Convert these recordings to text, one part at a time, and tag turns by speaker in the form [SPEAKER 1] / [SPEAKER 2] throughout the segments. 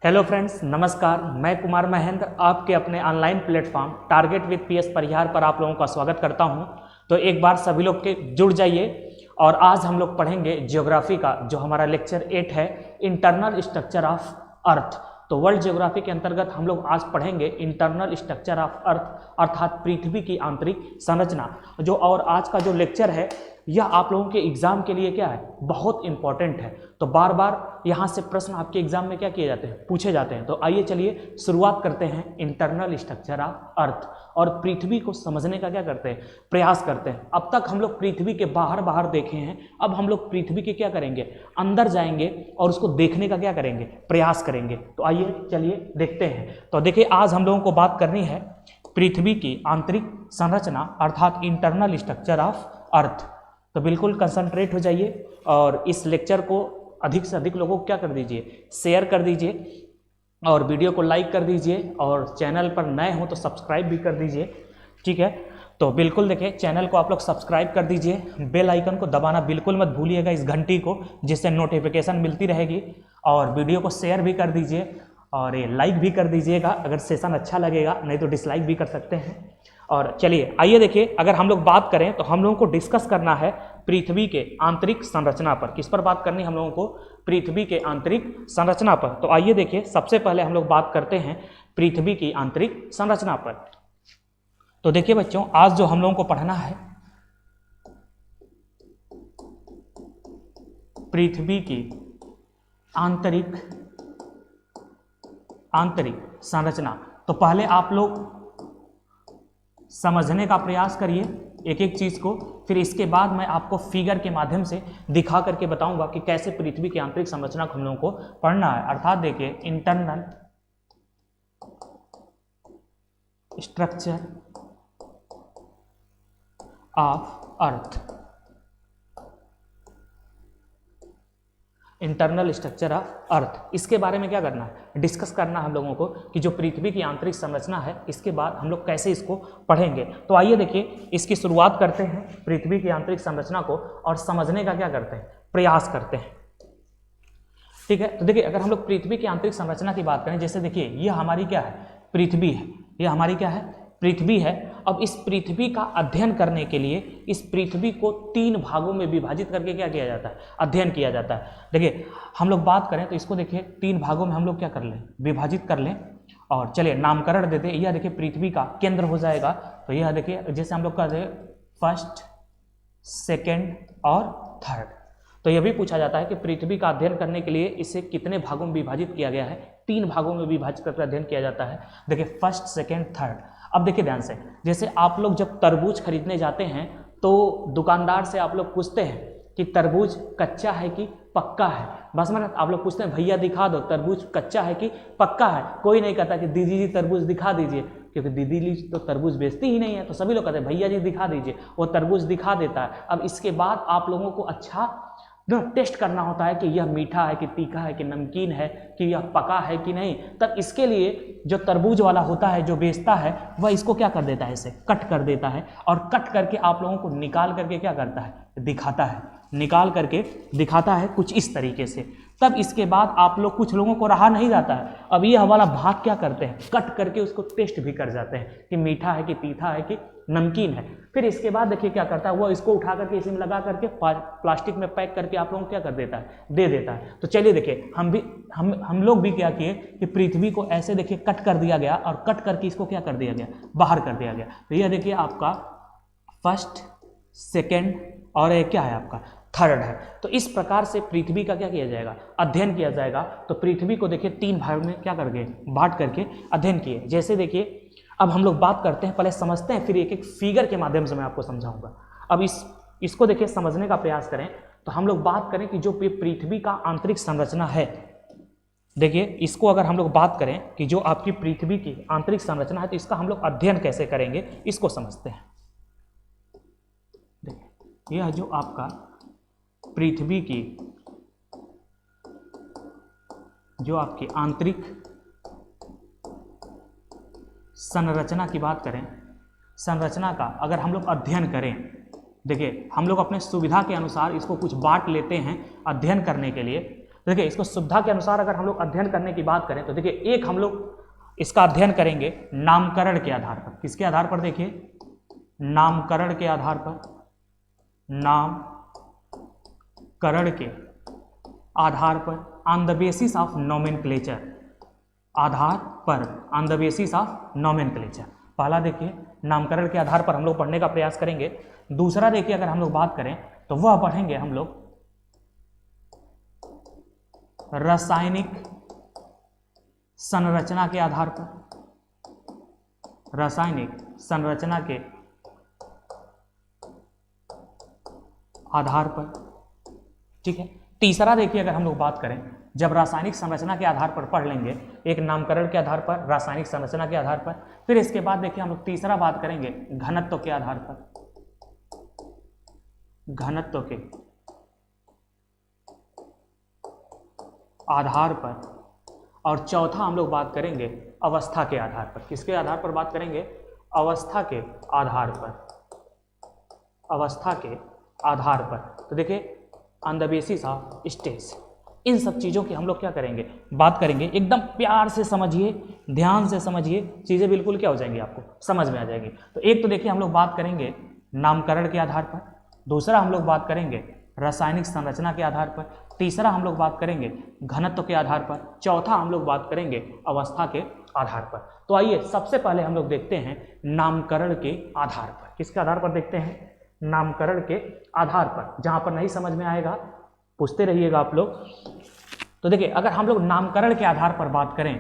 [SPEAKER 1] Hello friends, नमस्कार। मैं कुमार महेंद्र आपके अपने online platform target with PS Parihar पर आप लोगों का स्वागत करता हूं। तो एक बार सभी लोग के जुड़ जाइए और आज हम लोग पढ़ेंगे ज्योग्राफी का जो हमारा लेक्चर 8 है, इंटरनल स्ट्रक्चर ऑफ अर्थ। तो वर्ल्ड ज्योग्राफी के अंतर्गत हम लोग आज पढ़ेंगे इंटरनल स्ट्रक्चर ऑफ अर्थ अर्थात पृथ्वी की आंतरिक संरचना। जो और आज का जो लेक्चर है यह आप लोगों के एग्जाम के लिए क्या है, बहुत इंपॉर्टेंट है। तो बार बार यहाँ से प्रश्न आपके एग्जाम में क्या किए जाते हैं, पूछे जाते हैं। तो आइए चलिए शुरुआत करते हैं इंटरनल स्ट्रक्चर ऑफ अर्थ और पृथ्वी को समझने का क्या करते हैं, प्रयास करते हैं। अब तक हम लोग पृथ्वी के बाहर बाहर देखे हैं, अब हम लोग पृथ्वी के क्या करेंगे, अंदर जाएंगे और उसको देखने का क्या करेंगे, प्रयास करेंगे। तो आइए चलिए देखते हैं। तो देखिए आज हम लोगों को बात करनी है पृथ्वी की आंतरिक संरचना अर्थात इंटरनल स्ट्रक्चर ऑफ अर्थ। तो बिल्कुल कंसंट्रेट हो जाइए और इस लेक्चर को अधिक से अधिक लोगों को क्या कर दीजिए, शेयर कर दीजिए और वीडियो को लाइक कर दीजिए और चैनल पर नए हो तो सब्सक्राइब भी कर दीजिए, ठीक है। तो बिल्कुल देखिए चैनल को आप लोग सब्सक्राइब कर दीजिए, बेल आइकन को दबाना बिल्कुल मत भूलिएगा, इस घंटी को, जिससे नोटिफिकेशन मिलती रहेगी। और वीडियो को शेयर भी कर दीजिए और ये लाइक भी कर दीजिएगा अगर सेशन अच्छा लगेगा, नहीं तो डिसलाइक भी कर सकते हैं। और चलिए आइए देखिए, अगर हम लोग बात करें तो हम लोगों को डिस्कस करना है पृथ्वी के आंतरिक संरचना पर। किस पर बात करनी है हम लोगों को, पृथ्वी के आंतरिक संरचना पर। तो आइए देखिए सबसे पहले हम लोग बात करते हैं पृथ्वी की आंतरिक संरचना पर। तो देखिए बच्चों, आज जो हम लोगों को पढ़ना है पृथ्वी की आंतरिक संरचना। तो पहले आप लोग समझने का प्रयास करिए एक एक चीज को, फिर इसके बाद मैं आपको फिगर के माध्यम से दिखा करके बताऊंगा कि कैसे पृथ्वी की आंतरिक संरचना को हम लोगों को पढ़ना है। अर्थात देखिए internal structure of earth, internal structure of earth, इसके बारे में क्या करना है, डिस्कस करना है हम लोगों को कि जो पृथ्वी की आंतरिक संरचना है इसके बाद हम लोग कैसे इसको पढ़ेंगे। तो आइए देखिए इसकी शुरुआत करते हैं पृथ्वी की आंतरिक संरचना को और समझने का क्या करते हैं, प्रयास करते हैं, ठीक है। तो देखिए अगर हम लोग पृथ्वी की आंतरिक संरचना की बात करें, जैसे देखिए यह हमारी क्या है, पृथ्वी है, यह हमारी क्या है, पृथ्वी है। अब इस पृथ्वी का अध्ययन करने के लिए इस पृथ्वी को 3 भागों में विभाजित करके क्या किया जाता है, अध्ययन किया जाता है। देखिए हम लोग बात करें तो इसको देखिए 3 भागों में हम लोग क्या कर लें, विभाजित कर लें और चलिए नामकरण देते हैं। यह देखिए पृथ्वी का केंद्र हो जाएगा। तो यह देखिए जैसे हम लोग कहते हैं फर्स्ट, सेकेंड और थर्ड। तो यह भी पूछा जाता है कि पृथ्वी का अध्ययन करने के लिए इसे कितने भागों में विभाजित किया गया है, 3 भागों में विभाजित करके अध्ययन किया जाता है। देखिए फर्स्ट, सेकेंड, थर्ड। अब देखिए ध्यान से, जैसे आप लोग जब तरबूज खरीदने जाते हैं तो दुकानदार से आप लोग पूछते हैं कि तरबूज कच्चा है कि पक्का है। बस मतलब आप लोग पूछते हैं भैया दिखा दो तरबूज कच्चा है कि पक्का है। कोई नहीं कहता कि दीदी जी तरबूज दिखा दीजिए, क्योंकि दीदी जी तो तरबूज बेचती ही नहीं है। तो सभी लोग कहते हैं भैया जी दिखा दीजिए, वो तरबूज दिखा देता है। अब इसके बाद आप लोगों को अच्छा टेस्ट करना होता है कि यह मीठा है कि तीखा है कि नमकीन है कि यह पका है कि नहीं। तब इसके लिए जो तरबूज वाला होता है, जो बेचता है, वह इसको क्या कर देता है, इसे कट कर देता है और कट करके आप लोगों को निकाल करके क्या करता है, दिखाता है, निकाल करके दिखाता है कुछ इस तरीके से। तब इसके बाद आप लोग, कुछ लोगों को रहा नहीं जाता है, अब यह वाला भाग क्या करते हैं, कट करके उसको टेस्ट भी कर जाते हैं कि मीठा है कि तीखा है कि नमकीन है। फिर इसके बाद देखिए क्या करता है, वो इसको उठा करके इसी में लगा करके प्लास्टिक में पैक करके आप लोगों को क्या कर देता है, दे देता है। तो चलिए देखिए हम लोग भी क्या किए कि पृथ्वी को ऐसे देखिए कट कर दिया गया और कट करके इसको क्या कर दिया गया, बाहर कर दिया गया। तो यह देखिए आपका फर्स्ट, सेकेंड और ये क्या है आपका थर्ड है। तो इस प्रकार से पृथ्वी का क्या किया जाएगा, अध्ययन किया जाएगा। तो पृथ्वी को देखिए 3 भाग में क्या करके, बांट करके अध्ययन किए। जैसे देखिए अब हम लोग बात करते हैं, पहले समझते हैं फिर एक एक फिगर के माध्यम से मैं आपको समझाऊंगा। अब इसको देखिए समझने का प्रयास करें। तो हम लोग बात करें कि जो पृथ्वी का आंतरिक संरचना है, देखिए इसको अगर हम लोग बात करें कि जो आपकी पृथ्वी की आंतरिक संरचना है तो इसका हम लोग अध्ययन कैसे करेंगे, इसको समझते हैं। देखिए यह जो आपका पृथ्वी की जो आपकी आंतरिक संरचना की बात करें, संरचना का अगर हम लोग अध्ययन करें, देखिए हम लोग अपने सुविधा के अनुसार इसको कुछ बांट लेते हैं अध्ययन करने के लिए। तो देखिए इसको सुविधा के अनुसार अगर हम लोग अध्ययन करने की बात करें तो देखिए एक हम लोग इसका अध्ययन करेंगे नामकरण के आधार पर। किसके आधार पर? देखिए नामकरण के आधार पर, नामकरण के आधार पर, on the basis of nomenclature, आधार पर, on the basis of nomenclature. पहला देखिए नामकरण के आधार पर हम लोग पढ़ने का प्रयास करेंगे। दूसरा देखिए अगर हम लोग बात करें तो वह पढ़ेंगे हम लोग रासायनिक संरचना के आधार पर, रासायनिक संरचना के आधार पर, ठीक है। तीसरा देखिए अगर हम लोग बात करें, जब रासायनिक संरचना के आधार पर पढ़ लेंगे, एक नामकरण के आधार पर, रासायनिक संरचना के आधार पर, फिर इसके बाद देखिए हम लोग तीसरा बात करेंगे घनत्व के आधार पर, घनत्व के आधार पर, और चौथा हम लोग बात करेंगे अवस्था के आधार पर। किसके आधार पर बात करेंगे? अवस्था के आधार पर, अवस्था के आधार पर। तो देखिए on the basis of stage, इन सब चीज़ों की हम लोग क्या करेंगे? बात करेंगे। एकदम प्यार से समझिए, ध्यान से समझिए, चीज़ें बिल्कुल क्या हो जाएंगी, आपको समझ में आ जाएगी। तो एक तो देखिए हम लोग बात करेंगे नामकरण के आधार पर, दूसरा हम लोग बात करेंगे रासायनिक संरचना के आधार पर, तीसरा हम लोग बात करेंगे घनत्व के आधार पर, चौथा हम लोग बात करेंगे अवस्था के आधार पर। तो आइए सबसे पहले हम लोग देखते हैं नामकरण के आधार पर। किसके आधार पर देखते हैं? नामकरण के आधार पर। जहां पर नहीं समझ में आएगा पूछते रहिएगा आप लोग। तो देखिए अगर हम लोग नामकरण के आधार पर बात करें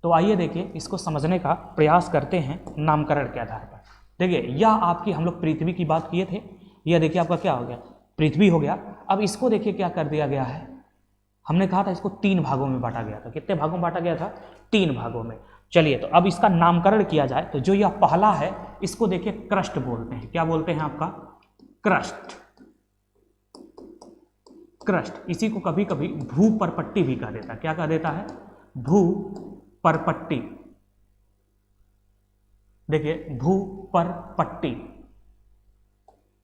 [SPEAKER 1] तो आइए देखिए इसको समझने का प्रयास करते हैं नामकरण के आधार पर। देखिए यह आपकी हम लोग पृथ्वी की बात किए थे, यह देखिए आपका क्या हो गया? पृथ्वी हो गया। अब इसको देखिए क्या कर दिया गया है, हमने कहा था इसको 3 भागों में बांटा गया था। कितने भागों में बांटा गया था? 3 भागों में। चलिए तो अब इसका नामकरण किया जाए तो जो यह पहला है इसको देखिए क्रस्ट बोलते हैं। क्या बोलते हैं आपका? क्रस्ट। क्रस्ट, इसी को कभी कभी भूपरपट्टी भी कह देता है। क्या कह देता है? भूपरपट्टी। देखिए भूपरपट्टी,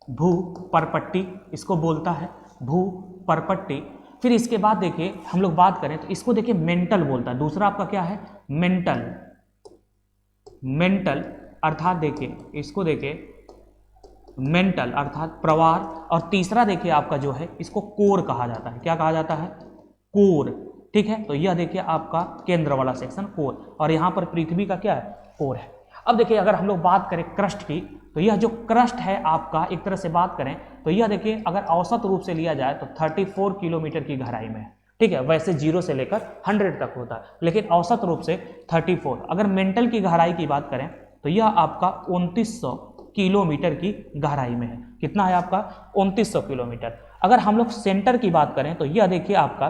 [SPEAKER 1] भूपरपट्टी इसको बोलता है, भूपरपट्टी। फिर इसके बाद देखिए हम लोग बात करें तो इसको देखिए मेंटल बोलता है। दूसरा आपका क्या है? मेंटल। मेंटल अर्थात देखिए इसको देखिए मेंटल अर्थात प्रवार। और तीसरा देखिए आपका जो है इसको कोर कहा जाता है। क्या कहा जाता है? कोर। ठीक है, तो यह देखिए आपका केंद्र वाला सेक्शन कोर, और यहाँ पर पृथ्वी का क्या है? कोर है। अब देखिए अगर हम लोग बात करें क्रस्ट की तो यह जो क्रस्ट है आपका, एक तरह से बात करें तो यह देखिए अगर औसत रूप से लिया जाए तो 34 किलोमीटर की गहराई में है। ठीक है, वैसे 0 से लेकर 100 तक होता है, लेकिन औसत रूप से 34। अगर मेंटल की गहराई की बात करें तो यह आपका 2900 किलोमीटर की गहराई में है। कितना है आपका? 2900 किलोमीटर। अगर हम लोग सेंटर की बात करें तो यह देखिए आपका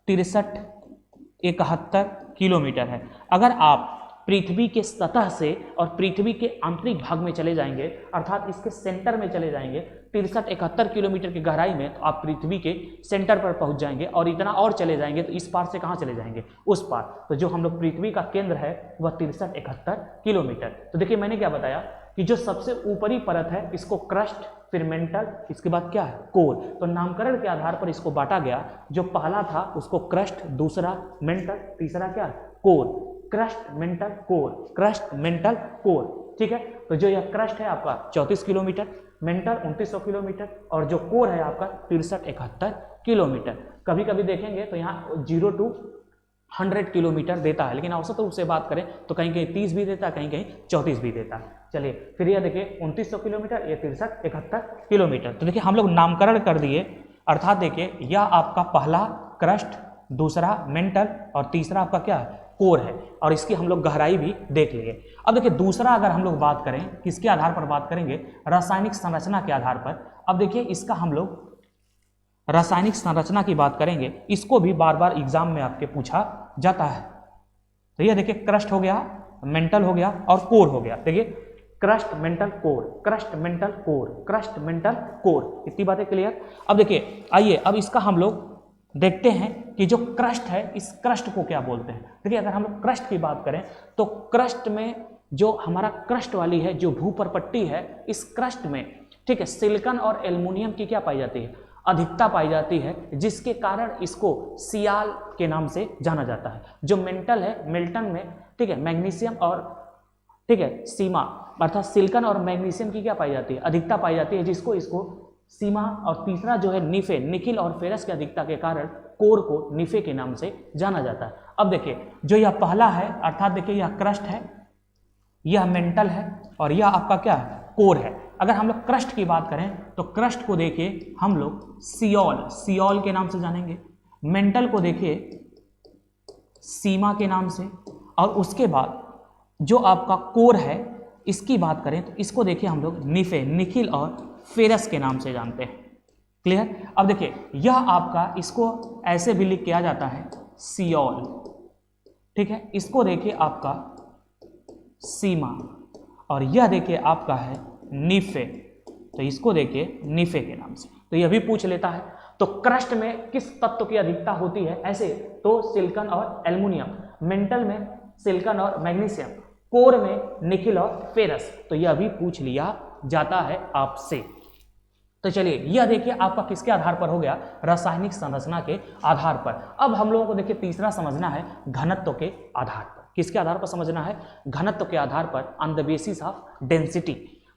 [SPEAKER 1] 6371 किलोमीटर है। अगर आप पृथ्वी के सतह से और पृथ्वी के आंतरिक भाग में चले जाएंगे, अर्थात इसके सेंटर में चले जाएंगे 6371 किलोमीटर की गहराई में, तो आप पृथ्वी के सेंटर पर पहुंच जाएंगे। और इतना और चले जाएंगे तो इस पार से कहाँ चले जाएंगे? उस पार। तो जो हम लोग पृथ्वी का केंद्र है वह 6371 किलोमीटर। तो देखिए मैंने क्या बताया कि जो सबसे ऊपरी परत है इसको क्रस्ट, फिर मेंटल, इसके बाद क्या है? कोर। तो नामकरण के आधार पर इसको बांटा गया। जो पहला था उसको क्रस्ट, दूसरा मेंटल, तीसरा क्या है? Core. Crust, mental, core, crust, mental, core. ठीक है, तो जो यह क्रस्ट है आपका 34 किलोमीटर, मेंटल 2900 किलोमीटर, और जो कोर है आपका 6371 किलोमीटर। कभी कभी देखेंगे तो यहाँ 0 to 100 किलोमीटर देता है, लेकिन औसत रूप से बात करें तो कहीं कहीं 30 भी देता है, कहीं कहीं 34 भी देता है। चलिए फिर यह देखिए 2900 किलोमीटर, ये 6371 किलोमीटर। तो देखिए हम लोग नामकरण कर दिए, अर्थात देखिए यह आपका पहला क्रस्ट, दूसरा मेंटल, और तीसरा आपका क्या है? कोर है। और इसकी हम लोग गहराई भी देख लिए। अब देखिए दूसरा अगर हम लोग बात करें, किसके आधार पर बात करेंगे? रासायनिक संरचना के आधार पर। अब देखिए इसका हम लोग रासायनिक संरचना की बात करेंगे, इसको भी बार बार एग्जाम में आपके पूछा जाता है। तो ये देखिए क्रस्ट हो गया, मेंटल हो गया और कोर हो गया। देखिए crust, mental, core, crust, mental, core, crust, mental, core. इतनी बातें क्लियर। अब देखिए आइए अब इसका हम लोग देखते हैं कि जो क्रस्ट है इस क्रस्ट को क्या बोलते हैं। देखिए अगर हम लोग क्रस्ट की बात करें तो क्रस्ट में जो हमारा क्रस्ट वाली है, जो भूपरपट्टी है, इस क्रस्ट में ठीक है सिलिकॉन और एल्युमिनियम की क्या पाई जाती है? अधिकता पाई जाती है, जिसके कारण इसको सियाल के नाम से जाना जाता है। जो मेंटल है, मिल्टन में, ठीक है, मैग्नीशियम और, ठीक है, सीमा अर्थात सिलिकॉन और मैग्नीशियम की क्या पाई जाती है, अधिकता पाई जाती है, जिसको इसको सीमा, और तीसरा जो है निफे, निकिल और फेरस की अधिकता के कारण कोर को निफे के नाम से जाना जाता है। अब देखिए जो यह पहला है, अर्थात देखिए यह क्रस्ट है, यह मेंटल है, और यह आपका क्या है, कोर है। अगर हम लोग क्रस्ट की बात करें तो क्रस्ट को देखिए हम लोग सियोल, सियोल के नाम से जानेंगे। मेंटल को देखिए सीमा के नाम से, और उसके बाद जो आपका कोर है इसकी बात करें तो इसको देखिए हम लोग निफे, निकिल और फेरस के नाम से जानते हैं। क्लियर। अब देखिए यह आपका, इसको ऐसे भी लिख किया जाता है सियोल, ठीक है, इसको देखिए आपका सीमा, और यह देखिए आपका है निफे, तो इसको देखिए निफे के नाम से। तो यह भी पूछ लेता है। तो क्रस्ट में किस तत्व की अधिकता होती है, ऐसे तो सिलिकॉन और एल्युमिनियम, मेंटल में सिलिकॉन और मैग्नीशियम, कोर में निकिल और फेरस। तो यह भी पूछ लिया जाता है आपसे। तो चलिए यह देखिए आपका किसके आधार पर हो गया, रासायनिक संरचना के आधार पर। अब हम लोगों को देखिए तीसरा समझना है घनत्व के आधार पर। किसके आधार पर समझना है, घनत्व के आधार पर, on the basis of density.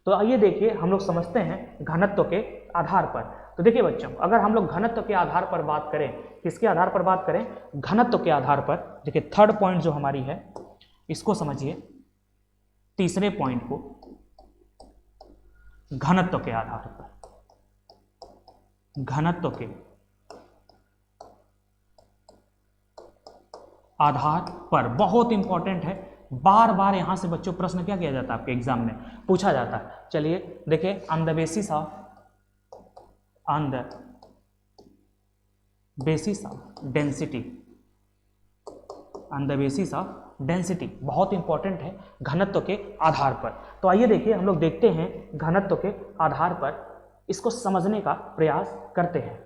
[SPEAKER 1] तो आइए देखिए हम लोग समझते हैं घनत्व के आधार पर। तो देखिए बच्चों, अगर हम लोग घनत्व के आधार पर बात करें, किसके आधार पर बात करें, घनत्व के आधार पर, देखिए थर्ड पॉइंट जो हमारी है इसको समझिए, तीसरे पॉइंट को घनत्व के आधार पर, घनत्व के आधार पर बहुत इंपॉर्टेंट है, बार बार यहां से बच्चों प्रश्न क्या किया जाता है आपके एग्जाम में पूछा जाता है। चलिए देखिए, on the basis of, on the basis of density, on the basis of density बहुत इंपॉर्टेंट है घनत्व के आधार पर। तो आइए देखिए हम लोग देखते हैं घनत्व के आधार पर, इसको समझने का प्रयास करते हैं।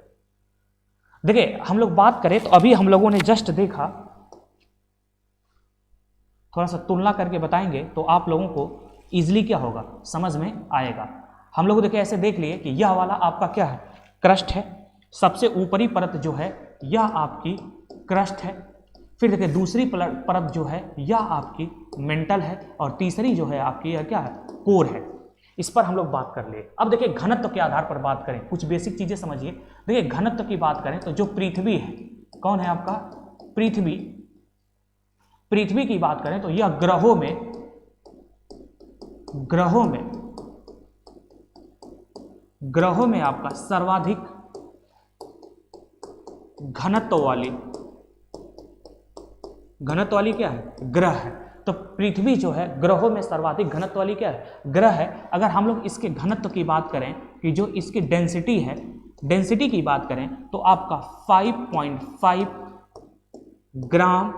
[SPEAKER 1] देखिए हम लोग बात करें तो अभी हम लोगों ने जस्ट देखा, थोड़ा सा तुलना करके बताएंगे तो आप लोगों को इजीली क्या होगा, समझ में आएगा। हम लोग देखिए ऐसे देख लिए कि यह वाला आपका क्या है, क्रस्ट है, सबसे ऊपरी परत जो है यह आपकी क्रस्ट है, फिर देखिए दूसरी परत जो है यह आपकी मेंटल है, और तीसरी जो है आपकी यह क्या है, कोर है। इस पर हम लोग बात कर लिए। अब देखिए घनत्व के आधार पर बात करें, कुछ बेसिक चीजें समझिए। देखिए घनत्व की बात करें तो जो पृथ्वी है, कौन है आपका, पृथ्वी, पृथ्वी की बात करें तो यह ग्रहों में, ग्रहों में आपका सर्वाधिक घनत्व वाली क्या है, ग्रह है। तो पृथ्वी जो है ग्रहों में सर्वाधिक घनत्व वाली क्या है, ग्रह है। अगर हम लोग इसके घनत्व की बात करें कि जो इसकी डेंसिटी है, डेंसिटी की बात करें तो आपका 5.5 ग्राम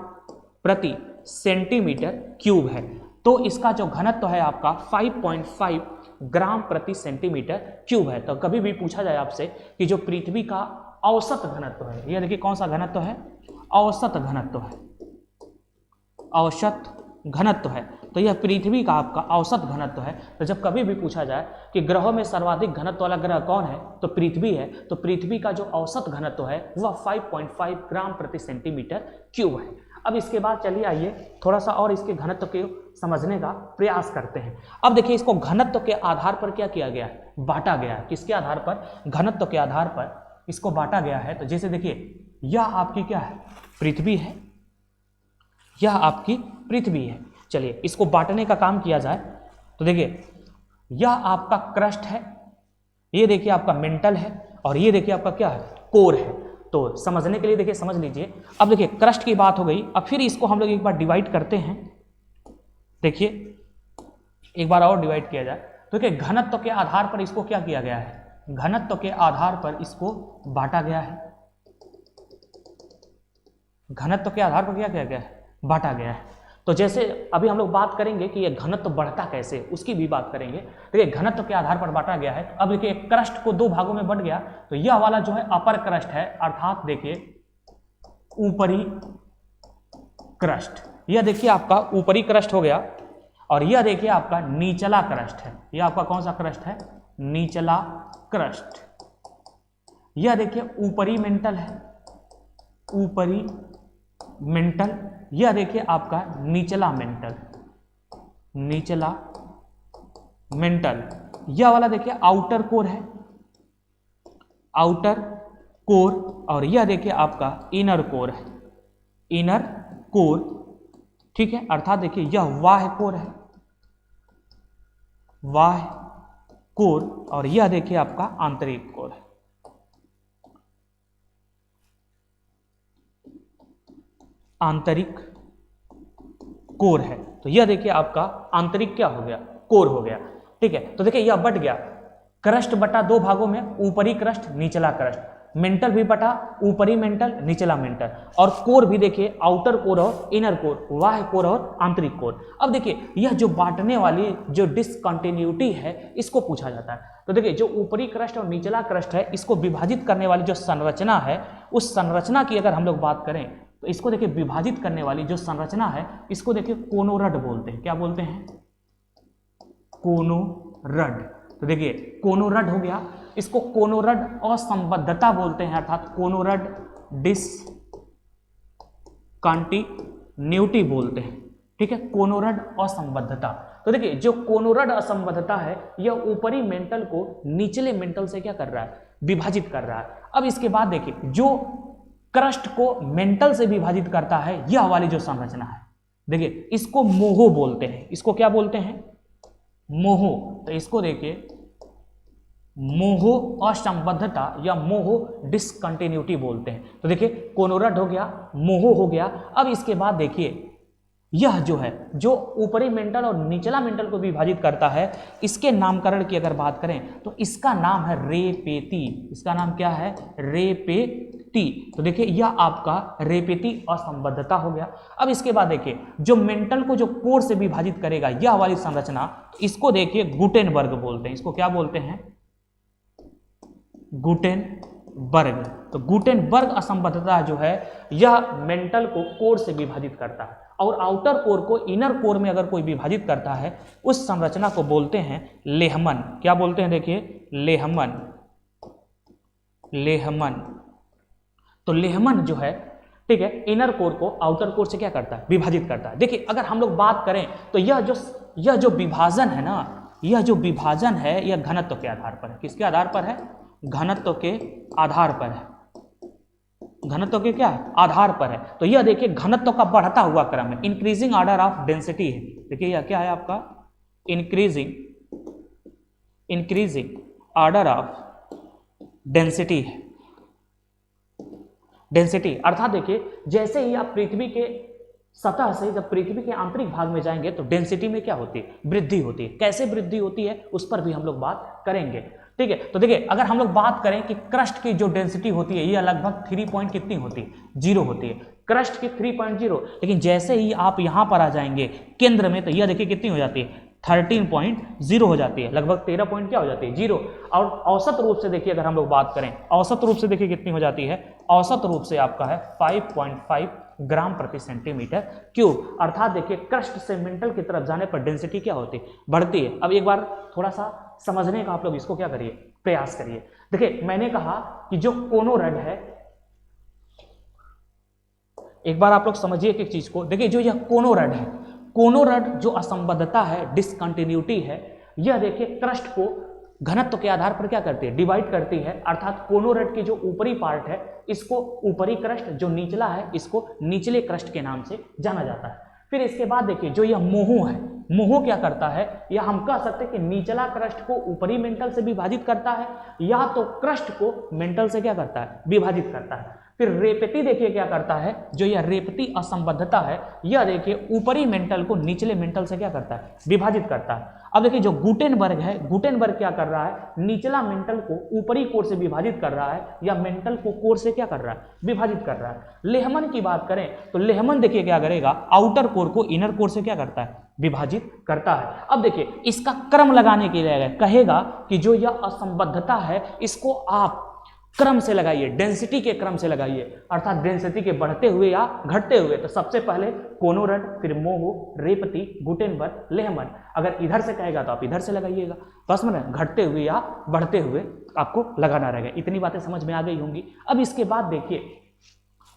[SPEAKER 1] प्रति सेंटीमीटर क्यूब है। तो इसका जो घनत्व है आपका 5.5 ग्राम प्रति सेंटीमीटर क्यूब है। तो कभी भी पूछा जाए आपसे कि जो पृथ्वी का औसत घनत्व है, यह देखिए कौन सा घनत्व है, औसत घनत्व है, औसत घनत्व है, तो यह पृथ्वी का आपका औसत घनत्व है। तो जब कभी भी पूछा जाए कि ग्रहों में सर्वाधिक घनत्व वाला ग्रह कौन है, तो पृथ्वी है। तो पृथ्वी का जो औसत घनत्व है वह 5.5 ग्राम प्रति सेंटीमीटर क्यूब है। अब इसके बाद चलिए आइए थोड़ा सा और इसके घनत्व के समझने का प्रयास करते हैं। अब देखिए इसको घनत्व के आधार पर क्या किया गया है, बांटा गया है। किसके आधार पर, घनत्व के आधार पर इसको बांटा गया है। तो जैसे देखिए यह आपकी क्या है, पृथ्वी है, यह आपकी पृथ्वी है। चलिए इसको बांटने का काम किया जाए तो देखिए यह आपका क्रस्ट है, ये देखिए आपका मेंटल है, और ये देखिए आपका क्या है, कोर है। तो समझने के लिए देखिए समझ लीजिए। अब देखिए क्रस्ट की बात हो गई, अब फिर इसको हम लोग एक बार डिवाइड करते हैं। देखिए एक बार और डिवाइड किया जाए तो देखिए घनत्व के आधार पर इसको क्या किया गया है, घनत्व के आधार पर इसको बांटा गया है। घनत्व के आधार पर क्या किया गया है, बांटा गया है। तो जैसे अभी हम लोग बात करेंगे कि यह घनत्व बढ़ता कैसे, उसकी भी बात करेंगे। देखिए घनत्व के आधार पर बांटा गया है। तो अब देखिए क्रस्ट को दो भागों में बंट गया, तो यह वाला जो है अपर क्रस्ट है, अर्थात देखिए ऊपरी क्रस्ट, यह देखिए आपका ऊपरी क्रस्ट हो गया, और यह देखिए आपका निचला क्रस्ट है। यह आपका कौन सा क्रस्ट है, निचला क्रस्ट। यह देखिए ऊपरी मेंटल है, ऊपरी मेंटल। यह देखिए आपका निचला मेंटल, निचला मेंटल। यह वाला देखिए आउटर कोर है, आउटर कोर। और यह देखिए आपका इनर कोर है, इनर कोर, ठीक है। अर्थात देखिए यह बाह्य कोर है, बाह्य कोर। और यह देखिए आपका आंतरिक कोर है, आंतरिक कोर है। तो यह देखिए आपका आंतरिक क्या हो गया, कोर हो गया, ठीक है। तो देखिए यह बट गया, क्रस्ट बटा दो भागों में, ऊपरी क्रस्ट निचला क्रस्ट, मेंटल भी बटा ऊपरी मेंटल निचला मेंटल, और कोर भी देखिए आउटर कोर और इनर कोर, बाह्य कोर और आंतरिक कोर। अब देखिए यह जो बांटने वाली जो डिसकंटिन्यूटी है इसको पूछा जाता है। तो देखिए जो ऊपरी क्रस्ट और निचला क्रस्ट है इसको विभाजित करने वाली जो संरचना है, उस संरचना की अगर हम लोग बात करें तो इसको देखिए विभाजित करने वाली जो संरचना है इसको देखिए कोनोरड बोलते हैं। क्या बोलते हैं, कोनोरड। तो देखिए कोनोरड हो गया, इसको कोनोरड असंबद्धता बोलते हैं, अर्थात कोनोरड डिसकंटिन्यूटी बोलते हैं, ठीक है, कोनोरड असंबद्धता। तो देखिए जो कोनोरड असंबद्धता है यह ऊपरी मेंटल को निचले मेंटल से क्या कर रहा है, विभाजित कर रहा है। अब इसके बाद देखिए जो क्रस्ट को मेंटल से विभाजित करता है यह वाली जो संरचना है, देखिए इसको मोहो बोलते हैं। इसको क्या बोलते हैं, मोहो। तो इसको देखिए मोहो असंबद्धता या मोहो डिसकंटिन्यूटी बोलते हैं। तो देखिए कोनोरड हो गया, मोहो हो गया। अब इसके बाद देखिए यह जो है जो ऊपरी मेंटल और निचला मेंटल को विभाजित करता है, इसके नामकरण की अगर बात करें तो इसका नाम है रेपेती। इसका नाम क्या है, रेपेती। तो देखिए यह आपका रेपेती असंबद्धता हो गया। अब इसके बाद देखिए जो मेंटल को जो कोर से विभाजित करेगा यह वाली संरचना, इसको देखिए गुटेनबर्ग बोलते हैं। इसको क्या बोलते हैं, गुटेनबर्ग। तो गुटेनबर्ग असंबद्धता जो है यह मेंटल को कोर से विभाजित करता है, और आउटर कोर को इनर कोर में अगर कोई विभाजित करता है उस संरचना को बोलते हैं लेहमन। क्या बोलते हैं, देखिए लेहमन, लेहमन। तो लेहमन जो है, ठीक है, इनर कोर को आउटर कोर से क्या करता है, विभाजित करता है। देखिए अगर हम लोग बात करें तो यह जो विभाजन है ना, यह जो विभाजन है यह घनत्व के आधार पर है। किसके आधार पर है, घनत्व के आधार पर है, घनत्व के क्या आधार पर है। तो यह देखिए घनत्व का बढ़ता हुआ क्रम है, इंक्रीजिंग ऑर्डर ऑफ डेंसिटी है। देखिए यह क्या है आपका, इंक्रीजिंग ऑर्डर ऑफ डेंसिटी है, डेंसिटी। अर्थात देखिए जैसे ही आप पृथ्वी के सतह से जब पृथ्वी के आंतरिक भाग में जाएंगे तो डेंसिटी में क्या होती है, वृद्धि होती है। कैसे वृद्धि होती है उस पर भी हम लोग बात करेंगे, ठीक है। तो देखिए अगर हम लोग बात करें कि क्रस्ट की जो डेंसिटी होती है यह लगभग 3 पॉइंट कितनी होती है, 0 होती है, क्रस्ट की 3.0। लेकिन जैसे ही आप यहां पर आ जाएंगे केंद्र में तो यह देखिए कितनी हो जाती है, 13.0 हो जाती है, लगभग 13 पॉइंट क्या हो जाती है, 0। और औसत रूप से देखिए अगर हम लोग बात करें, औसत रूप से देखिए कितनी हो जाती है, औसत रूप से आपका है 5.5 ग्राम प्रति सेंटीमीटर क्यूब। अर्थात देखिए क्रस्ट से मेंटल की तरफ जाने पर डेंसिटी क्या होती है, बढ़ती है। अब एक बार थोड़ा सा समझने का आप लोग इसको क्या करिए, प्रयास करिए। देखिए मैंने कहा कि जो कोनोरड है, एक बार आप लोग समझिए एक चीज को। देखिए जो यह कोनोरड है, कोनोरड जो असंबद्धता है, डिसकंटिन्यूटी है, यह देखिए क्रस्ट को घनत्व के आधार पर क्या करती है, डिवाइड करती है। अर्थात कोनोरड की जो ऊपरी पार्ट है इसको ऊपरी क्रस्ट, जो निचला है इसको निचले क्रस्ट के नाम से जाना जाता है। फिर इसके बाद देखिए जो यह मोहो है, मोहो क्या करता है, या हम कह सकते हैं कि निचला क्रस्ट को ऊपरी मेंटल से विभाजित करता है, या तो क्रस्ट को मेंटल से क्या करता है, विभाजित करता है। फिर रेपेती देखिए क्या करता है, जो यह रेपेती असंबद्धता है यह देखिए ऊपरी मेंटल को निचले मेंटल से क्या करता है, विभाजित करता है। अब देखिए जो गुटेनबर्ग है, गुटेनबर्ग क्या कर रहा है, निचला मेंटल को ऊपरी कोर से विभाजित कर रहा है, या मेंटल को कोर से क्या कर रहा है, विभाजित कर रहा है। लेहमन की बात करें तो लेहमन देखिए क्या करेगा, आउटर कोर को इनर कोर से क्या करता है, विभाजित करता है। अब देखिए इसका क्रम लगाने के लिए कहेगा कि जो यह असंबद्धता है इसको आप क्रम से लगाइए, डेंसिटी के क्रम से लगाइए, अर्थात डेंसिटी के बढ़ते हुए या घटते हुए। तो सबसे पहले कोनोरड, फिर मोहो, रेपती, गुटेनबर्ग, लेहमन। अगर इधर से कहेगा तो आप इधर से लगाइएगा, बस में घटते हुए या बढ़ते हुए आपको लगाना रहेगा। इतनी बातें समझ में आ गई होंगी। अब इसके बाद देखिए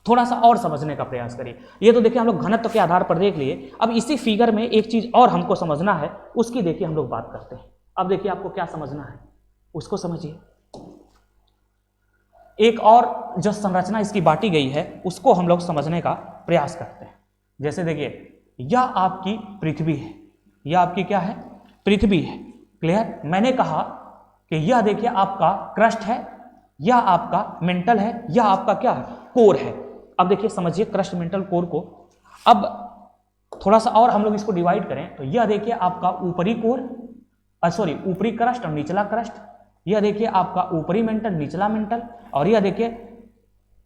[SPEAKER 1] थोड़ा सा और समझने का प्रयास करिए। ये तो देखिए हम लोग घनत्व के आधार पर देख लिए। अब इसी फिगर में एक चीज और हमको समझना है, उसकी देखिए हम लोग बात करते हैं। अब देखिए आपको क्या समझना है उसको समझिए। एक और जो संरचना इसकी बांटी गई है उसको हम लोग समझने का प्रयास करते हैं। जैसे देखिए यह आपकी पृथ्वी है, यह आपकी क्या है, पृथ्वी है। क्लियर? मैंने कहा कि यह देखिए आपका क्रस्ट है, यह आपका मेंटल है, यह आपका क्या है, कोर है। अब देखिए समझिए क्रस्ट, मेंटल, कोर को। अब थोड़ा सा और हम लोग इसको डिवाइड करें तो यह देखिए आपका ऊपरी कोर, सॉरी ऊपरी क्रस्ट और निचला क्रस्ट। यह देखिए आपका ऊपरी मेंटल, निचला मेंटल, और यह देखिए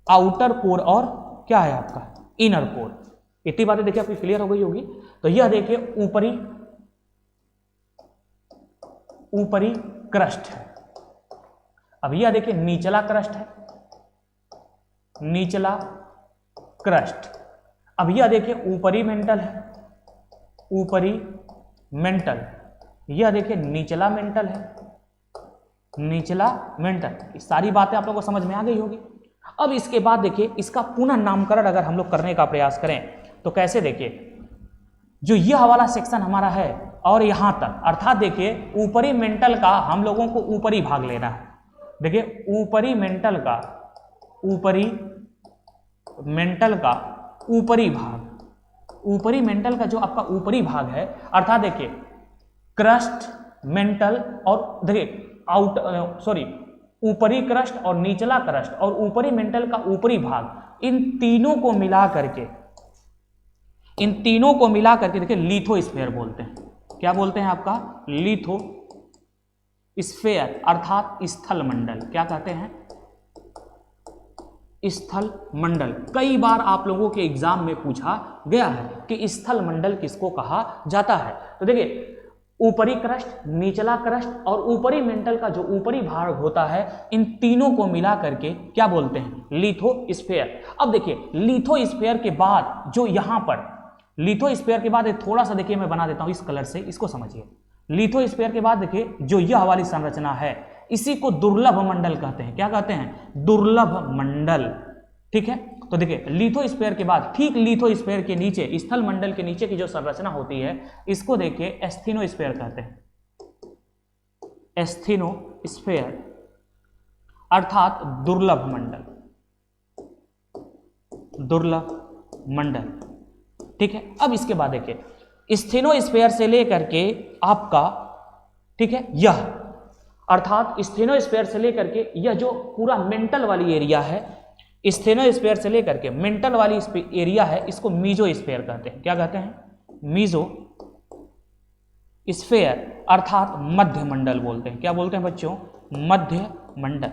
[SPEAKER 1] आउटर कोर और क्या है आपका इनर कोर। इतनी बातें देखिए आपकी क्लियर हो गई होगी। तो यह देखिए ऊपरी क्रस्ट है। अब यह देखिए निचला क्रस्ट है, निचला क्रस्ट। अब यह देखिए ऊपरी मेंटल है, ऊपरी मेंटल। यह देखिए निचला मेंटल है, निचला मेंटल। सारी बातें आप लोगों को समझ में आ गई होगी। अब इसके बाद देखिए इसका पुनः नामकरण अगर हम लोग करने का प्रयास करें तो कैसे, देखिए जो यह वाला सेक्शन हमारा है और यहां तक, अर्थात देखिए ऊपरी मेंटल का हम लोगों को ऊपरी भाग लेना है। देखिए ऊपरी मेंटल का ऊपरी भाग, ऊपरी मेंटल का जो आपका ऊपरी भाग है, अर्थात देखिए क्रस्ट, मेंटल और देखिए ऊपरी क्रस्ट और निचला क्रस्ट और ऊपरी मेंटल का ऊपरी भाग, इन तीनों को मिला करके देखिए लिथोस्फीयर बोलते हैं। क्या बोलते हैं आपका, लिथोस्फीयर, अर्थात स्थल मंडल। क्या कहते हैं, स्थल मंडल। कई बार आप लोगों के एग्जाम में पूछा गया है कि स्थल मंडल किसको कहा जाता है। तो देखिए ऊपरी क्रस्ट, निचला क्रस्ट और ऊपरी मेंटल का जो ऊपरी भाग होता है, इन तीनों को मिला करके क्या बोलते हैं, लिथोस्फीयर। अब देखिए लिथोस्फीयर के बाद जो यहां पर, लिथोस्फीयर के बाद थोड़ा सा देखिए मैं बना देता हूं इस कलर से, इसको समझिए। लिथोस्फीयर के बाद देखिए जो यह वाली संरचना है इसी को दुर्लभ मंडल कहते हैं। क्या कहते हैं, दुर्लभ मंडल। ठीक है, तो देखिए लिथोस्फीयर के बाद ठीक लिथोस्फीयर के नीचे, स्थल मंडल के नीचे की जो संरचना होती है इसको देखिए एस्थेनोस्फीयर कहते हैं। एस्थेनोस्फीयर अर्थात दुर्लभ मंडल, दुर्लभ मंडल। ठीक है, अब इसके बाद देखिए स्टेनोस्फीयर से लेकर के आपका, ठीक है, यह अर्थात स्टेनोस्फीयर से लेकर के यह जो पूरा मेंटल वाली एरिया है, स्टेनोस्फीयर से लेकर के मेंटल वाली एरिया है, इसको मीजोस्फीयर कहते हैं। क्या कहते हैं, मीजोस्फीयर अर्थात मध्य मंडल बोलते हैं। क्या बोलते हैं बच्चों, मध्य मंडल।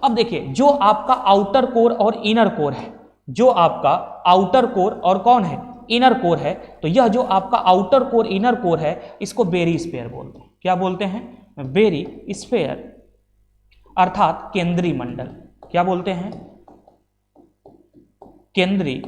[SPEAKER 1] अब देखिए जो आपका आउटर कोर और इनर कोर है, जो आपका आउटर कोर और कौन है, इनर कोर है, तो यह जो आपका आउटर कोर इनर कोर है इसको बेरीस्फीयर बोलते हैं। क्या बोलते हैं, बेरीस्फीयर अर्थात केंद्रीय मंडल। क्या बोलते हैं, केंद्रीय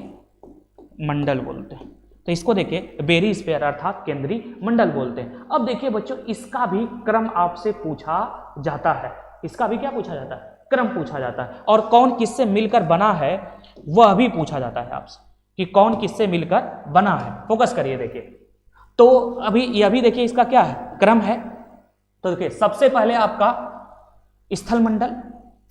[SPEAKER 1] मंडल बोलते हैं। तो इसको देखिए बेरीस्फीयर अर्थात केंद्रीय मंडल बोलते हैं। अब देखिए बच्चों इसका भी क्रम आपसे पूछा जाता है, इसका भी क्या पूछा जाता है, क्रम पूछा जाता है, और कौन किससे मिलकर बना है वह भी पूछा जाता है आपसे कि कौन किससे मिलकर बना है। फोकस करिए देखिए, तो अभी यह भी देखिए इसका क्या है, क्रम है। तो देखिए सबसे पहले आपका स्थल मंडल,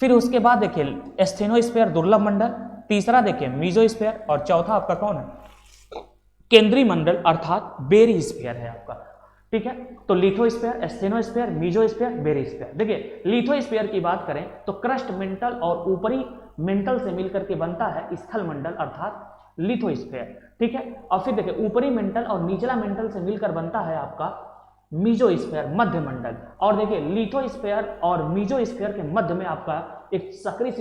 [SPEAKER 1] फिर उसके बाद देखिए स्टेनोस्फीयर दुर्लभ मंडल, तीसरा देखिए मीजोस्फीयर और चौथा आपका कौन है, केंद्रीय मंडल अर्थात बेरीस्फीयर है आपका। ठीक है, तो लिथोस्फीयर, स्टेनोस्फीयर, मीजोस्फीयर, बेरीस्फीयर। देखिए लिथोस्फीयर की बात करें तो क्रस्ट मेंटल और ऊपरी मेंटल से मिलकर के बनता है स्थल मंडल अर्थात लिथोस्फीयर। ठीक है, और फिर देखिए ऊपरी मेंटल और निचला मेंटल से मिलकर बनता है आपका मीजोस्फीयर मध्य मंडल। और देखिए लिथोस्फीयर और मीजोस्फीयर के मध्य में आपका एक सक्रिय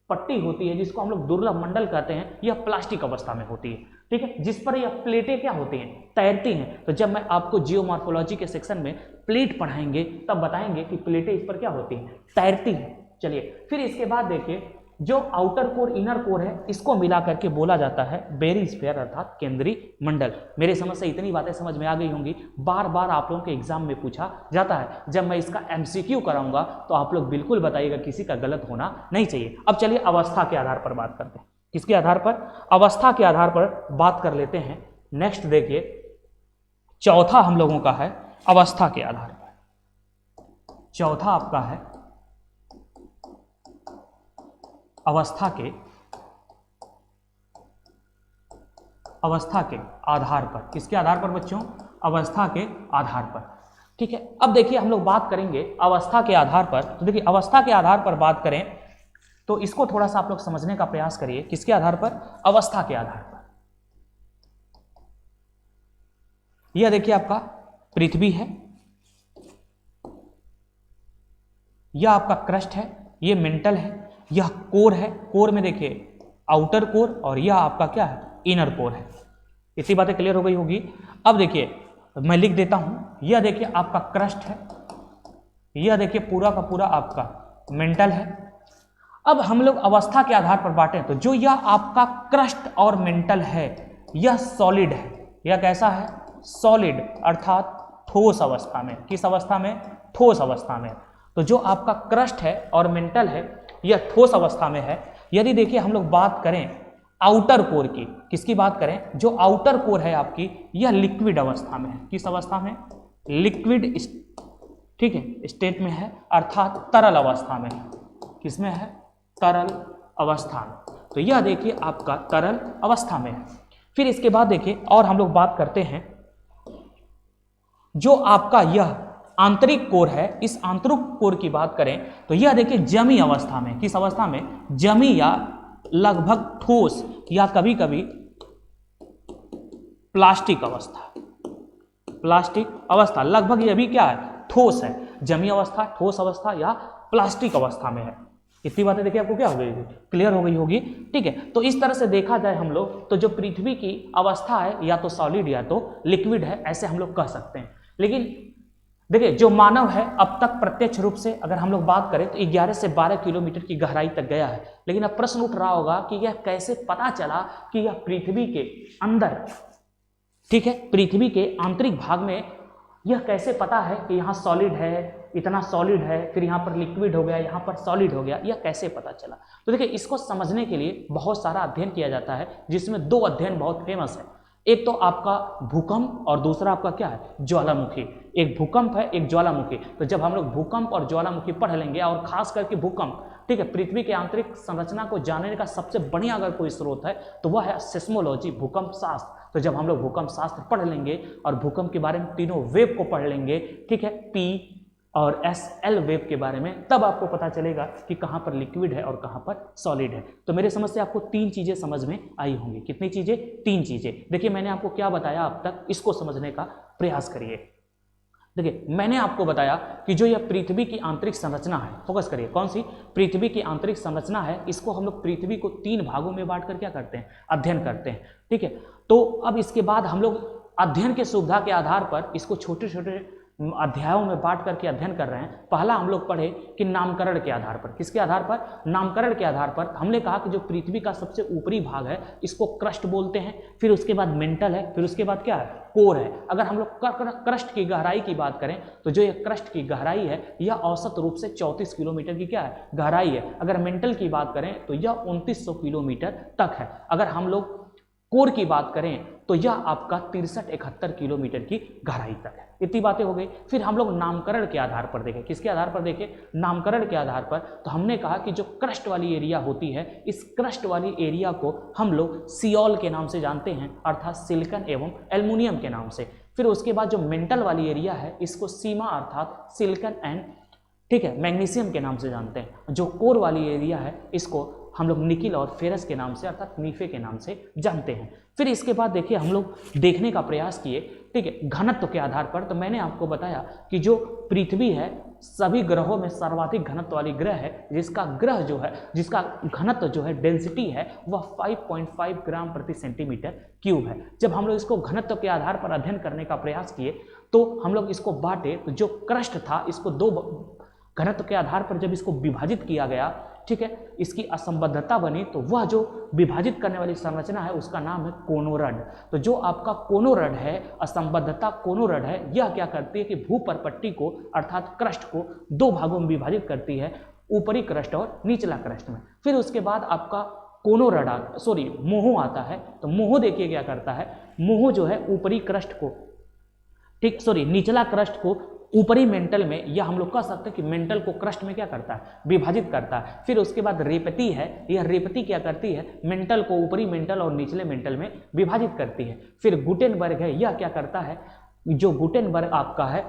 [SPEAKER 1] पट्टी होती है जिसको हम लोग दुर्लभ मंडल कहते हैं, यह प्लास्टिक अवस्था में होती है, ठीक है, जिस पर यह प्लेटें क्या होती हैं, तैरती हैं। तो जब मैं आपको जियोमॉर्फोलॉजी के सेक्शन में प्लेट पढ़ाएंगे तब बताएंगे कि प्लेटें इस पर क्या होती हैं, तैरती हैं। चलिए फिर इसके बाद देखिए जो आउटर कोर इनर कोर है इसको मिला करके बोला जाता है बेरिस्फीयर अर्थात केंद्रीय मंडल। मेरे समझ से इतनी बातें समझ में आ गई होंगी, बार बार आप लोगों के एग्जाम में पूछा जाता है। जब मैं इसका MCQ कराऊंगा तो आप लोग बिल्कुल बताइएगा, किसी का गलत होना नहीं चाहिए। अब चलिए अवस्था के आधार पर बात करते हैं। किसके आधार पर? अवस्था के आधार पर बात कर लेते हैं। नेक्स्ट देखिए चौथा हम लोगों का है अवस्था के आधार पर। चौथा आपका है अवस्था के आधार पर। किसके आधार पर बच्चों? अवस्था के आधार पर, ठीक है। अब देखिए हम लोग बात करेंगे अवस्था के आधार पर। तो देखिए अवस्था के आधार पर बात करें तो इसको थोड़ा सा आप लोग समझने का प्रयास करिए। किसके आधार पर? अवस्था के आधार पर। यह देखिए आपका पृथ्वी है, यह आपका क्रस्ट है, यह मेंटल है, यह कोर है। कोर में देखिए आउटर कोर और यह आपका क्या है, इनर कोर है। इतनी बातें क्लियर हो गई होगी। अब देखिए मैं लिख देता हूं, यह देखिए आपका क्रस्ट है, यह देखिए पूरा का पूरा आपका मेंटल है। अब हम लोग अवस्था के आधार पर बांटें तो जो यह आपका क्रस्ट और मेंटल है यह सॉलिड है। यह कैसा है? सॉलिड अर्थात ठोस अवस्था में। किस अवस्था में? ठोस अवस्था में। तो जो आपका क्रस्ट है और मेंटल है यह ठोस अवस्था में है। यदि देखिए हम लोग बात करें आउटर कोर की, किसकी बात करें? जो आउटर कोर है आपकी यह लिक्विड अवस्था में है। किस अवस्था में? लिक्विड, ठीक है, स्टेट में है अर्थात तरल अवस्था में है। किसमें है? तरल अवस्था में। तो यह देखिए आपका तरल अवस्था में है। फिर इसके बाद देखिए और हम लोग बात करते हैं जो आपका यह आंतरिक कोर है, इस आंतरिक कोर की बात करें तो यह देखिए जमी अवस्था में। किस अवस्था में? जमी या लगभग ठोस या कभी कभी प्लास्टिक अवस्था। प्लास्टिक अवस्था लगभग यह भी क्या है? ठोस है। जमी अवस्था, ठोस अवस्था या प्लास्टिक अवस्था में है। इतनी बातें देखिए आपको क्या हो गई, क्लियर हो गई होगी, ठीक है। तो इस तरह से देखा जाए हम लोग तो जो पृथ्वी की अवस्था है या तो सॉलिड या तो लिक्विड है, ऐसे हम लोग कह सकते हैं। लेकिन देखिए जो मानव है अब तक प्रत्यक्ष रूप से अगर हम लोग बात करें तो 11 से 12 किलोमीटर की गहराई तक गया है। लेकिन अब प्रश्न उठ रहा होगा कि यह कैसे पता चला कि यह पृथ्वी के अंदर, ठीक है, पृथ्वी के आंतरिक भाग में यह कैसे पता है कि यहाँ सॉलिड है, इतना सॉलिड है, फिर यहाँ पर लिक्विड हो गया, यहाँ पर सॉलिड हो गया, यह कैसे पता चला? तो देखिए इसको समझने के लिए बहुत सारा अध्ययन किया जाता है, जिसमें दो अध्ययन बहुत फेमस है। एक तो आपका भूकंप और दूसरा आपका क्या है? ज्वालामुखी। एक भूकंप है, एक ज्वालामुखी। तो जब हम लोग भूकंप और ज्वालामुखी पढ़ लेंगे और खास करके भूकंप, ठीक है, पृथ्वी के आंतरिक संरचना को जानने का सबसे बढ़िया अगर कोई स्रोत है तो वह है सिस्मोलॉजी, भूकंप शास्त्र। तो जब हम लोग भूकंप शास्त्र पढ़ लेंगे और भूकंप के बारे में तीनों वेव को पढ़ लेंगे, ठीक है, P और SL वेव के बारे में, तब आपको पता चलेगा कि कहाँ पर लिक्विड है और कहाँ पर सॉलिड है। तो मेरे समझ से आपको तीन चीजें समझ में आई होंगी। कितनी चीजें? तीन चीजें। देखिए मैंने आपको क्या बताया अब तक, इसको समझने का प्रयास करिए। देखिए मैंने आपको बताया कि जो यह पृथ्वी की आंतरिक संरचना है, फोकस करिए, कौन सी? पृथ्वी की आंतरिक संरचना है। इसको हम लोग पृथ्वी को तीन भागों में बांट कर क्या करते हैं? अध्ययन करते हैं, ठीक है। तो अब इसके बाद हम लोग अध्ययन के सुविधा के आधार पर इसको छोटे छोटे अध्यायों में बांट करके अध्ययन कर रहे हैं। पहला हम लोग पढ़े कि नामकरण के आधार पर। किसके आधार पर? नामकरण के आधार पर। हमने कहा कि जो पृथ्वी का सबसे ऊपरी भाग है इसको क्रस्ट बोलते हैं, फिर उसके बाद मेंटल है, फिर उसके बाद क्या है? कोर है। अगर हम लोग क्रस्ट की गहराई की बात करें तो जो यह क्रस्ट की गहराई है यह औसत रूप से 34 किलोमीटर की क्या है? गहराई है। अगर मेंटल की बात करें तो यह 2900 किलोमीटर तक है। अगर हम लोग कोर की बात करें तो यह आपका 63-71 किलोमीटर की गहराई तक है। इतनी बातें हो गई। फिर हम लोग नामकरण के आधार पर देखें। किसके आधार पर देखें? नामकरण के आधार पर। तो हमने कहा कि जो क्रस्ट वाली एरिया होती है, इस क्रस्ट वाली एरिया को हम लोग सियोल के नाम से जानते हैं, अर्थात सिलिकॉन एवं एल्युमिनियम के नाम से। फिर उसके बाद जो मेंटल वाली एरिया है इसको सीमा अर्थात सिलिकॉन एंड, ठीक है, मैग्नीशियम के नाम से जानते हैं। जो कोर वाली एरिया है इसको हम लोग निकिल और फेरस के नाम से अर्थात नीफे के नाम से जानते हैं। फिर इसके बाद देखिए हम लोग देखने का प्रयास किए, ठीक है, घनत्व के आधार पर। तो मैंने आपको बताया कि जो पृथ्वी है सभी ग्रहों में सर्वाधिक घनत्व वाली ग्रह है, जिसका ग्रह जो है, जिसका घनत्व जो है, डेंसिटी है, वह 5.5 ग्राम प्रति सेंटीमीटर क्यूब है। जब हम लोग इसको घनत्व के आधार पर अध्ययन करने का प्रयास किए तो हम लोग इसको बांटे, तो जो क्रस्ट था इसको दो घनत्व के आधार पर जब इसको विभाजित किया गया, ठीक है, इसकी असंबद्धता बनी, तो वह जो विभाजित करने वाली संरचना है उसका नाम है कोनोरड। तो जो आपका कोनोरड है, असंबद्धता कोनोरड है, यह क्या करती है कि भूपर्पट्टी को अर्थात क्रस्ट को दो भागों में विभाजित करती है, ऊपरी क्रस्ट और निचला क्रस्ट में। फिर उसके बाद आपका कोनोरड मोहो आता है। तो मोहो देखिए क्या करता है, मोहो जो है ऊपरी क्रस्ट को, ठीक निचला क्रस्ट को ऊपरी मेंटल में, या हम लोग कह सकते हैं कि मेंटल को क्रस्ट में क्या करता है, विभाजित करता है। फिर उसके बाद रेपती है, यह रेपती क्या करती है, मेंटल को ऊपरी मेंटल और निचले मेंटल में विभाजित करती है। फिर गुटेनबर्ग है, यह क्या करता है, जो गुटेनबर्ग आपका है,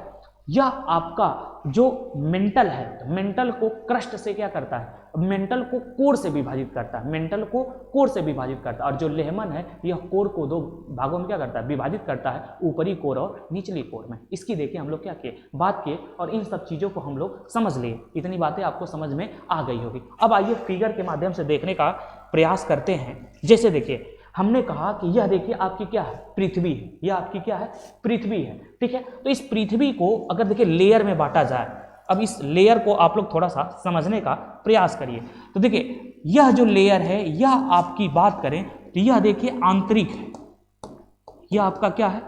[SPEAKER 1] यह आपका जो मेंटल है, तो मेंटल को क्रस्ट से क्या करता है, मेंटल को कोर से विभाजित करता है, मेंटल को कोर से विभाजित करता है। और जो लेहमन है, यह कोर को दो भागों में क्या करता है, विभाजित करता है, ऊपरी कोर और निचली कोर में। इसकी देखिए हम लोग क्या किए, बात किए, और इन सब चीज़ों को हम लोग समझ लिए। इतनी बातें आपको समझ में आ गई होगी। अब आइए फिगर के माध्यम से देखने का प्रयास करते हैं। जैसे देखिए हमने कहा कि यह देखिए आपकी क्या है, पृथ्वी है, यह आपकी क्या है, पृथ्वी है, ठीक है। तो इस पृथ्वी को अगर देखिए लेयर में बांटा जाए, अब इस लेयर को आप लोग थोड़ा सा समझने का प्रयास करिए। तो देखिए यह जो लेयर है, यह आपकी बात करें तो यह देखिए आंतरिक है, यह आपका क्या है,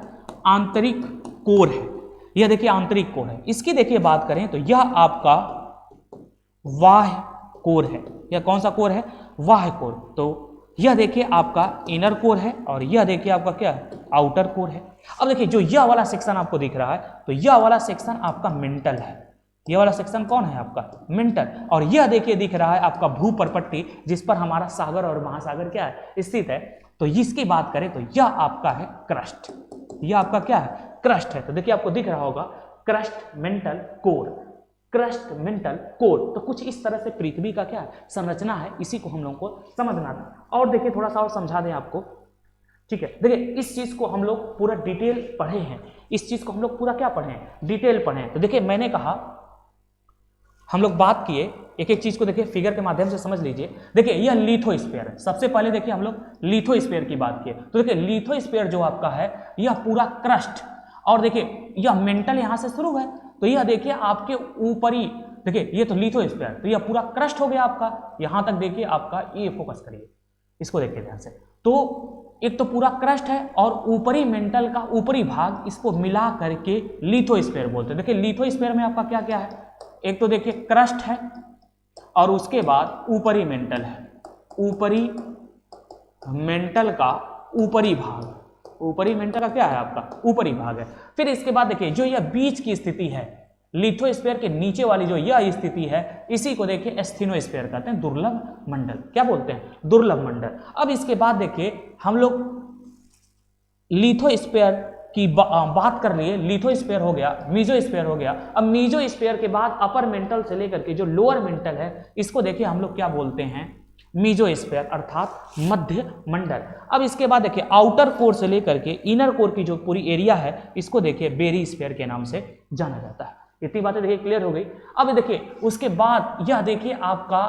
[SPEAKER 1] आंतरिक कोर है, यह देखिए आंतरिक कोर है। इसकी देखिए बात करें तो यह आपका बाह्य कोर है। यह कौन सा कोर है, बाह्य कोर। तो यह देखिए आपका इनर कोर है और यह देखिए आपका क्या है, आउटर कोर है। अब देखिए जो यह वाला सेक्शन आपको दिख रहा है, तो यह वाला सेक्शन आपका मेंटल है। यह वाला सेक्शन कौन है आपका, मेंटल। और यह देखिए दिख रहा है आपका भूपर्पट्टी, जिस पर हमारा सागर और महासागर क्या है, स्थित है। तो इसकी बात करें तो यह आपका है क्रस्ट, यह आपका क्या है, क्रस्ट है। तो देखिए आपको दिख रहा होगा crust mantle core, crust mantle core. तो कुछ इस तरह से पृथ्वी का क्या है, संरचना है, इसी को हम लोगों को समझना था। और देखिए थोड़ा सा और समझा दें आपको, ठीक है। देखिए इस चीज को हम लोग पूरा डिटेल पढ़े हैं, इस चीज को हम लोग पूरा क्या पढ़े हैं, डिटेल पढ़े हैं। तो देखिए मैंने कहा हम लोग बात किए, एक एक चीज को देखिए फिगर के माध्यम से समझ लीजिए। देखिए यह लिथोस्फीयर है। सबसे पहले देखिए हम लोग लिथोस्फीयर की बात किए। तो देखिए लिथोस्फीयर जो आपका है, यह पूरा क्रस्ट, और देखिए यह मेंटल यहां से शुरू है, तो यह देखिए आपके ऊपरी, देखिए ये तो लिथोस्फीयर, तो यह पूरा क्रस्ट हो गया आपका। यहां तक देखिए आपका, ये फोकस करिए, इसको देखिए ध्यान से। तो एक तो पूरा क्रस्ट है और ऊपरी मेंटल का ऊपरी भाग, इसको मिला करके लिथोस्फीयर बोलते हैं। देखिए लिथोस्फीयर में आपका क्या क्या है, एक तो देखिए क्रस्ट है और उसके बाद ऊपरी मेंटल है, ऊपरी मेंटल का ऊपरी भाग, ऊपरी मेंटल का क्या है आपका, ऊपरी भाग है। फिर इसके बाद देखिए जो यह बीच की स्थिति है, लिथोस्फीयर के नीचे वाली जो यह स्थिति है, इसी को देखिए एस्थेनोस्फीयर कहते हैं, दुर्लभ मंडल। क्या बोलते हैं, दुर्लभ मंडल। अब इसके बाद देखिए हम लोग लिथोस्फीयर की बात कर लिए, लिथोस्फीयर हो गया, मीजोस्फीयर हो गया। अब मीजोस्फीयर के बाद अपर मेंटल से लेकर के जो लोअर मेंटल है, इसको देखिए हम लोग क्या बोलते हैं, मीजोस्फीयर अर्थात मध्य मंडल। अब इसके बाद देखिए आउटर कोर से लेकर के इनर कोर की जो पूरी एरिया है, इसको देखिए बेरीस्फीयर के नाम से जाना जाता है। इतनी बातें देखिए क्लियर हो गई। अब देखिए उसके बाद यह देखिए आपका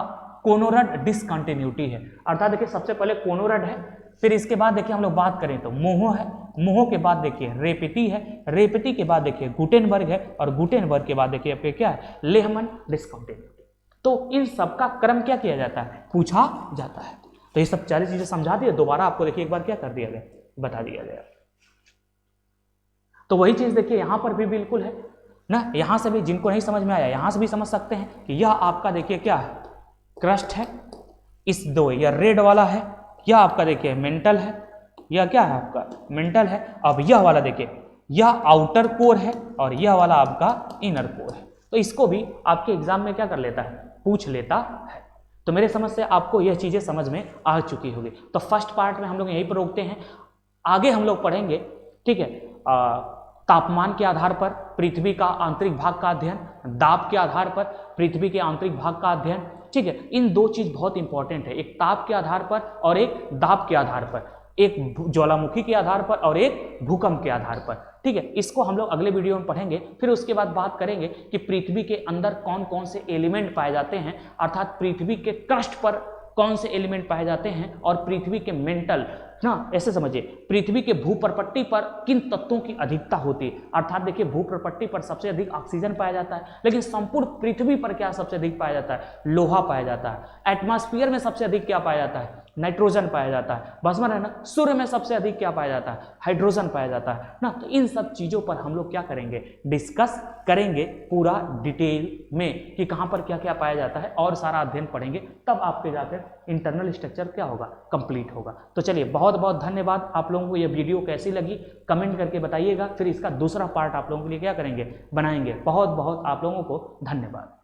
[SPEAKER 1] कोनोरड डिसकंटिन्यूटी है, अर्थात देखिए सबसे पहले कोनोरड है, फिर इसके बाद देखिए हम लोग बात करें तो मोहो है, मोहो के बाद देखिए रेपती है, रेपती के बाद देखिए गुटेनबर्ग है, और गुटेनबर्ग के बाद देखिए आपके क्या है, लेहमन डिसकंटिन्यूटी। तो इन सब का क्रम क्या किया जाता है, पूछा जाता है। तो ये सब सारी चीजें समझा दिए, दोबारा आपको देखिए एक बार क्या कर दिया गया, बता दिया गया। तो वही चीज देखिए यहां पर भी बिल्कुल है ना, यहां से भी जिनको नहीं समझ में आया यहां से भी समझ सकते हैं कि यह आपका देखिए क्या है, क्रस्ट है, इस दो यह रेड वाला है, यह आपका देखिए मेंटल है, यह क्या है आपका मेंटल है। अब यह वाला देखिए यह आउटर कोर है और यह वाला आपका इनर कोर है। तो इसको भी आपके एग्जाम में क्या कर लेता है, पूछ लेता है। तो मेरे समझ से आपको यह चीजें समझ में आ चुकी होगी। तो फर्स्ट पार्ट में हम लोग यहीं पर रोकते हैं, आगे हम लोग पढ़ेंगे, ठीक है, तापमान के आधार पर पृथ्वी का आंतरिक भाग का अध्ययन, दाब के आधार पर पृथ्वी के आंतरिक भाग का अध्ययन, ठीक है। इन दो चीज बहुत इंपॉर्टेंट है, एक ताप के आधार पर और एक दाब के आधार पर। एक ज्वालामुखी के आधार पर और एक भूकंप के आधार पर। ठीक है, इसको हम लोग अगले वीडियो में पढ़ेंगे। फिर उसके बाद बात करेंगे कि पृथ्वी के अंदर कौन कौन से एलिमेंट पाए जाते हैं, अर्थात पृथ्वी के क्रस्ट पर कौन से एलिमेंट पाए जाते हैं और पृथ्वी के मेंटल ना, ऐसे समझिए पृथ्वी के भूप्रपट्टी पर किन तत्वों की अधिकता होती है। अर्थात देखिए भूप्रपट्टी पर सबसे अधिक ऑक्सीजन पाया जाता है, लेकिन संपूर्ण पृथ्वी पर क्या सबसे अधिक पाया जाता है, लोहा पाया जाता है। एटमॉस्फेयर में सबसे अधिक क्या पाया जाता है, नाइट्रोजन पाया जाता है। बस समझ रहे हैं ना। सूर्य में सबसे अधिक क्या पाया जाता है, हाइड्रोजन पाया जाता है ना। तो इन सब चीजों पर हम लोग क्या करेंगे, डिस्कस करेंगे पूरा डिटेल में कि कहां पर क्या क्या पाया जाता है, और सारा अध्ययन पढ़ेंगे, तब आपके जाकर इंटरनल स्ट्रक्चर क्या होगा, कंप्लीट होगा। तो चलिए बहुत बहुत धन्यवाद। आप लोगों को ये वीडियो कैसी लगी कमेंट करके बताइएगा, फिर इसका दूसरा पार्ट आप लोगों के लिए क्या करेंगे, बनाएंगे। बहुत बहुत आप लोगों को धन्यवाद।